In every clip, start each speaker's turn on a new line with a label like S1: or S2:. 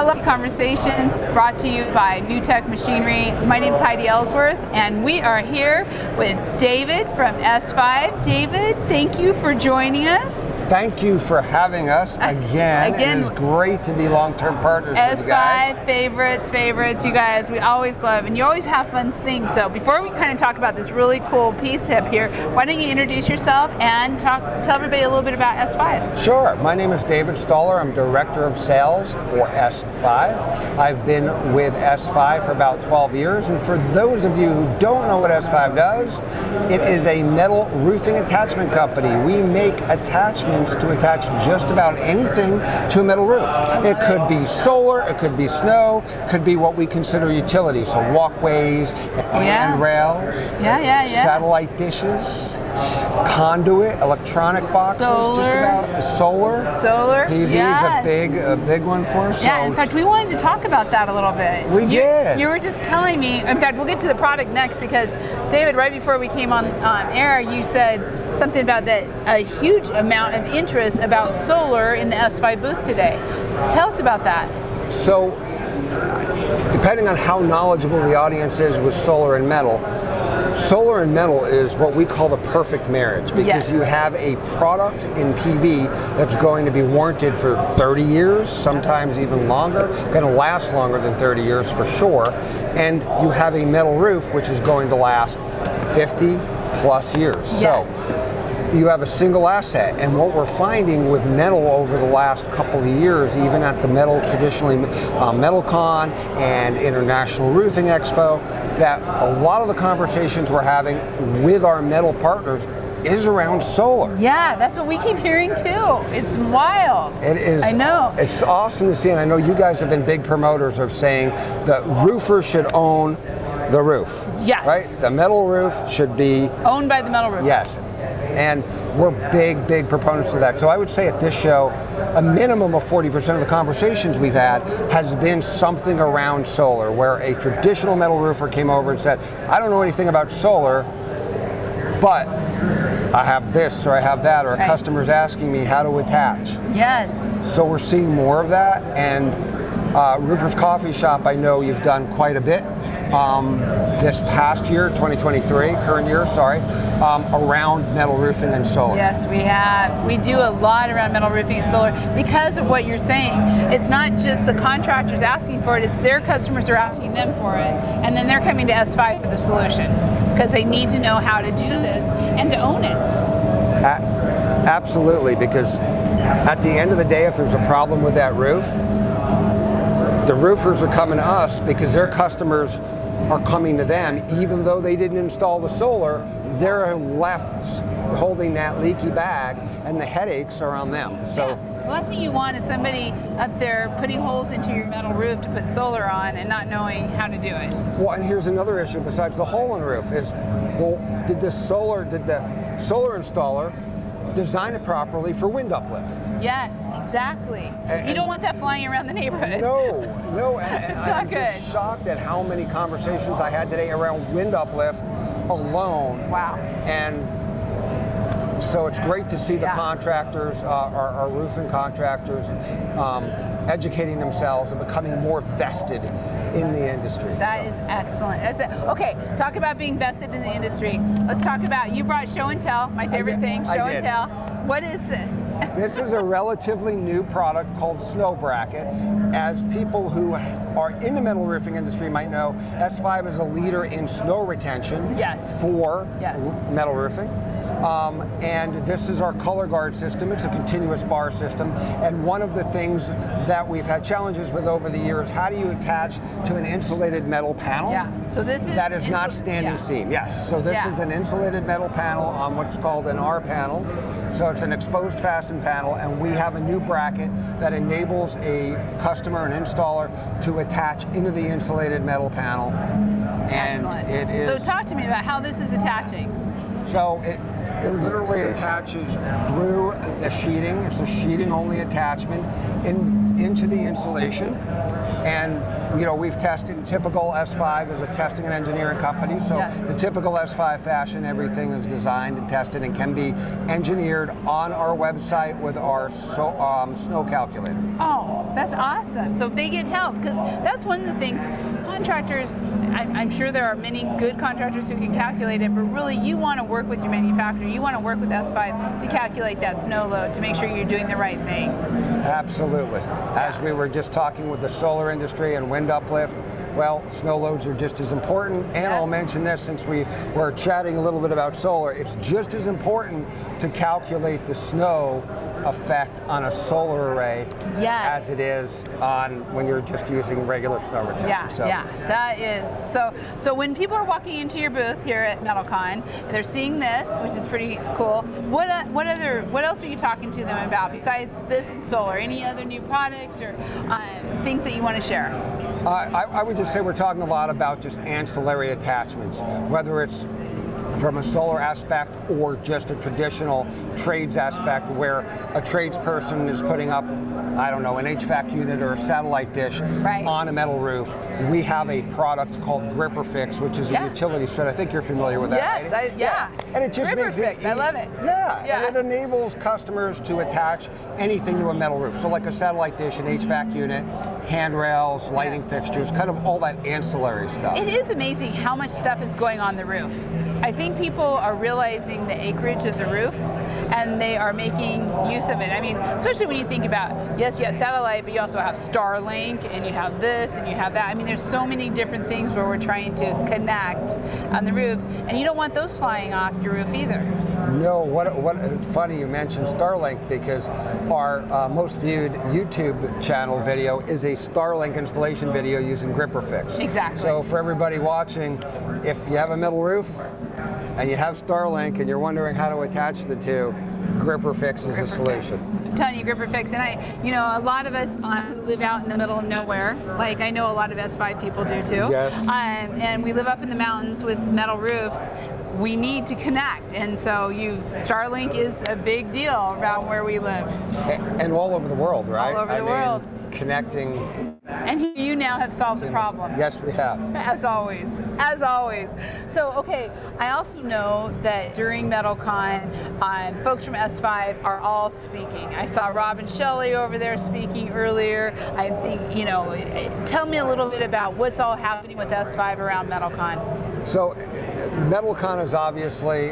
S1: Love Conversations, brought to you by New Tech Machinery. My name is Heidi Ellsworth, and we are here with David from S-5. David, thank you for joining us.
S2: Thank you for having us again. It is great to be long-term partners with you guys.
S1: S-5, favorites, you guys. We always love, and you always have fun things. So before we kind of talk about this really cool piece hip here, why don't you introduce yourself and tell everybody a little bit about S-5.
S2: Sure. My name is David Stoller. I'm Director of Sales for S-5. I've been with S-5 for about 12 years, and for those of you who don't know what S-5 does, it is a metal roofing attachment company. We make attachments to attach just about anything to a metal roof. It could be solar, it could be snow, it could be what we consider utilities, so walkways, handrails, satellite dishes, conduit, electronic boxes, just about solar. PV is a big one for us.
S1: Yeah, in fact, we wanted to talk about that a little bit.
S2: We did.
S1: You were just telling me, in fact, we'll get to the product next, because David, right before we came on air, you said something about that a huge amount of interest about solar in the S-5 booth today. Tell us about that.
S2: So, depending on how knowledgeable the audience is with solar and metal is what we call the perfect marriage, because you have a product in PV that's going to be warranted for 30 years, sometimes even longer, going to last longer than 30 years for sure, and you have a metal roof which is going to last 50 plus years.
S1: Yes.
S2: So you have a single asset, and what we're finding with metal over the last couple of years, even at the traditionally METALCON and International Roofing Expo, that a lot of the conversations we're having with our metal partners is around solar.
S1: Yeah, that's what we keep hearing too. It's wild.
S2: It is.
S1: I know.
S2: It's awesome to see, and I know you guys have been big promoters of saying that roofers should own the roof.
S1: Yes.
S2: Right? The metal roof should be
S1: owned by the metal roofer.
S2: Yes. And we're big proponents of that. So I would say at this show, a minimum of 40% of the conversations we've had has been something around solar, where a traditional metal roofer came over and said, I don't know anything about solar, but I have this or I have that, or a customer's asking me how to attach.
S1: Yes.
S2: So we're seeing more of that, and Roofers Coffee Shop, I know you've done quite a bit this past year, 2023, current year, sorry, around metal roofing and solar.
S1: Yes, we have. We do a lot around metal roofing and solar because of what you're saying. It's not just the contractors asking for it, it's their customers are asking them for it, and then they're coming to S-5 for the solution, because they need to know how to do this and to own it.
S2: Absolutely, because at the end of the day, if there's a problem with that roof, the roofers are coming to us because their customers are coming to them. Even though they didn't install the solar, they're left holding that leaky bag, and the headaches are on them. So,
S1: the last thing you want is somebody up there putting holes into your metal roof to put solar on and not knowing how to do it.
S2: Well, and here's another issue besides the hole in the roof is, well, did the solar installer design it properly for wind uplift?
S1: Yes, exactly. You don't want that flying around the neighborhood.
S2: No.
S1: It's not good.
S2: I'm just shocked at how many conversations I had today around wind uplift alone.
S1: Wow.
S2: And so it's great to see the contractors, our roofing contractors, educating themselves and becoming more vested in the industry.
S1: That is excellent. Okay, talk about being vested in the industry. Let's talk about, you brought show and tell, my favorite thing, show and tell. What is this?
S2: This is a relatively new product called Snow Bracket. As people who are in the metal roofing industry might know, S-5 is a leader in snow retention for metal roofing. And this is our color guard system. It's a continuous bar system. And one of the things that we've had challenges with over the years, how do you attach to an insulated metal panel?
S1: So this is
S2: that is not standing seam. Yes. So this is an insulated metal panel on what's called an R panel. So it's an exposed fasten panel, and we have a new bracket that enables a customer, an installer, to attach into the insulated metal panel. And
S1: excellent.
S2: It is.
S1: So talk to me about how this is attaching.
S2: So it literally attaches through the sheeting. It's a sheeting only attachment into into the installation, and we've tested. Typical S5 is a testing and engineering company, so
S1: Yes.
S2: the typical S5 fashion, everything is designed and tested and can be engineered on our website with our snow calculator.
S1: Oh, that's awesome. So if they get help, because that's one of the things, contractors, I'm sure there are many good contractors who can calculate it, but really you want to work with your manufacturer, you want to work with S5 to calculate that snow load, to make sure you're doing the right thing.
S2: Absolutely. As we were just talking with the solar industry and wind uplift, well, snow loads are just as important. And I'll mention this, since we were chatting a little bit about solar, it's just as important to calculate the snow effect on a solar array as it is on when you're just using regular snow retention.
S1: Yeah, that is. So when people are walking into your booth here at METALCON, they're seeing this, which is pretty cool. What else are you talking to them about besides this and solar? Any other new products or things that you want to share?
S2: I would just say we're talking a lot about just ancillary attachments, whether it's from a solar aspect or just a traditional trades aspect where a tradesperson is putting up, I don't know, an HVAC unit or a satellite dish on a metal roof. We have a product called Gripper Fix, which is a utility strut. I think you're familiar with that.
S1: Yes,
S2: And it just makes it
S1: I love it.
S2: And it enables customers to attach anything to a metal roof. So like a satellite dish, an HVAC unit, handrails, lighting fixtures, kind of all that ancillary stuff.
S1: It is amazing how much stuff is going on the roof. I think people are realizing the acreage of the roof and they are making use of it. I mean, especially when you think about, yes, you have satellite, but you also have Starlink and you have this and you have that. I mean, there's so many different things where we're trying to connect on the roof, and you don't want those flying off your roof either.
S2: No, what funny you mentioned Starlink, because our most viewed YouTube channel video is a Starlink installation video using Gripper Fix.
S1: Exactly.
S2: So for everybody watching, if you have a metal roof and you have Starlink and you're wondering how to attach the two, Gripper Fix is the solution.
S1: I'm telling you, Gripper Fix. And a lot of us who live out in the middle of nowhere, like I know a lot of S5 people do too.
S2: Yes.
S1: And we live up in the mountains with metal roofs. We need to connect, and so Starlink is a big deal around where we live.
S2: And all over the world, right?
S1: All over the world.
S2: Connecting.
S1: And you now have solved the problem.
S2: Yes, we have.
S1: As always, as always. So, okay, I also know that during METALCON, folks from S5 are all speaking. I saw Rob and Shelley over there speaking earlier. I think, tell me a little bit about what's all happening with S5 around METALCON.
S2: So, METALCON is obviously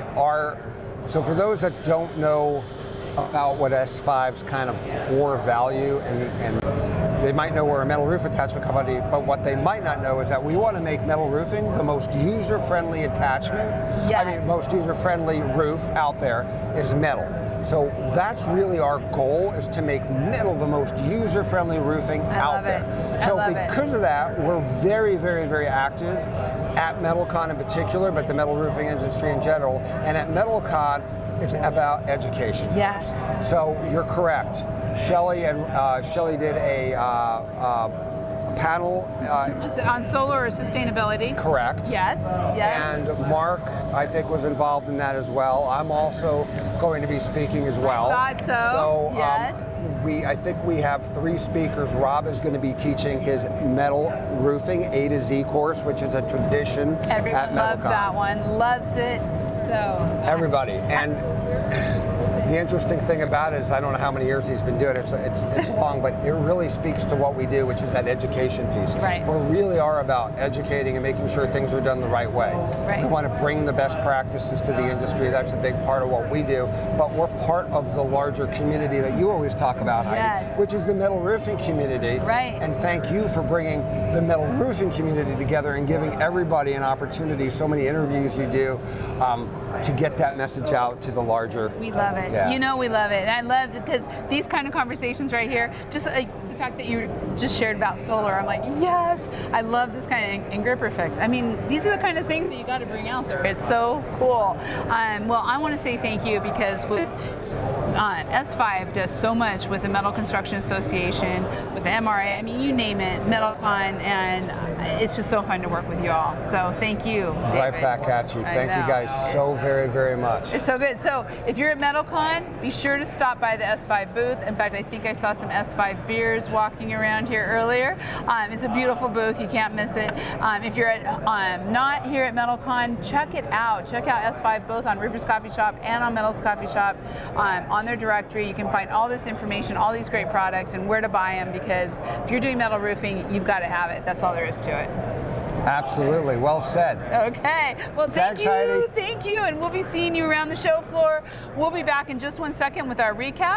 S2: so for those that don't know about what S5's kind of core value, and they might know we're a metal roof attachment company, but what they might not know is that we want to make metal roofing the most user-friendly attachment.
S1: Yes.
S2: I mean, most user-friendly roof out there is metal. So that's really our goal, is to make metal the most user-friendly roofing out there. So because of that, we're very, very, very active at METALCON in particular, but the metal roofing industry in general. And at METALCON, it's about education.
S1: Yes.
S2: So you're correct. Shelley did a panel
S1: on solar or sustainability.
S2: Correct.
S1: Yes. Yes.
S2: And Mark, I think, was involved in that as well. I'm also going to be speaking as well.
S1: I thought so. Yes.
S2: I think we have 3 speakers. Rob is going to be teaching his metal roofing A to Z course, which is a tradition.
S1: Everyone loves that one. Loves it. So
S2: everybody. And the interesting thing about it is, I don't know how many years he's been doing it, so it's long, but it really speaks to what we do, which is that education piece.
S1: Right.
S2: We really are about educating and making sure things are done the right way.
S1: Right.
S2: We want to bring the best practices to the industry. That's a big part of what we do, but we're part of the larger community that you always talk about, Heidi, which is the metal roofing community.
S1: Right.
S2: And thank you for bringing the metal roofing community together and giving everybody an opportunity, so many interviews you do, to get that message out to the larger.
S1: We love it.
S2: Yeah.
S1: You know we love it. And I love it because these kind of conversations right here, just like the fact that you just shared about solar, I'm like, yes, I love this kind of, and Gripper Fix. I mean, these are the kind of things that you got to bring out there. It's so cool. Well, I want to say thank you, because with S-5 does so much with the Metal Construction Association, with the MRA, I mean, you name it, METALCON, and it's just so fun to work with you all. So thank you, David.
S2: Right back at you. Thank you guys so very, very much.
S1: It's so good. So if you're at METALCON, be sure to stop by the S-5 booth. In fact, I think I saw some S-5 beers walking around here earlier. It's a beautiful booth. You can't miss it. If you're at not here at METALCON, check it out. Check out S-5 both on Roofer's Coffee Shop and on Metal's Coffee Shop. On their directory, you can find all this information, all these great products, and where to buy them, because if you're doing metal roofing, you've got to have it. That's all there is to it.
S2: Absolutely. Well said.
S1: Okay. Well,
S2: Thanks, Heidi.
S1: Thank you. And we'll be seeing you around the show floor. We'll be back in just 1 second with our recap.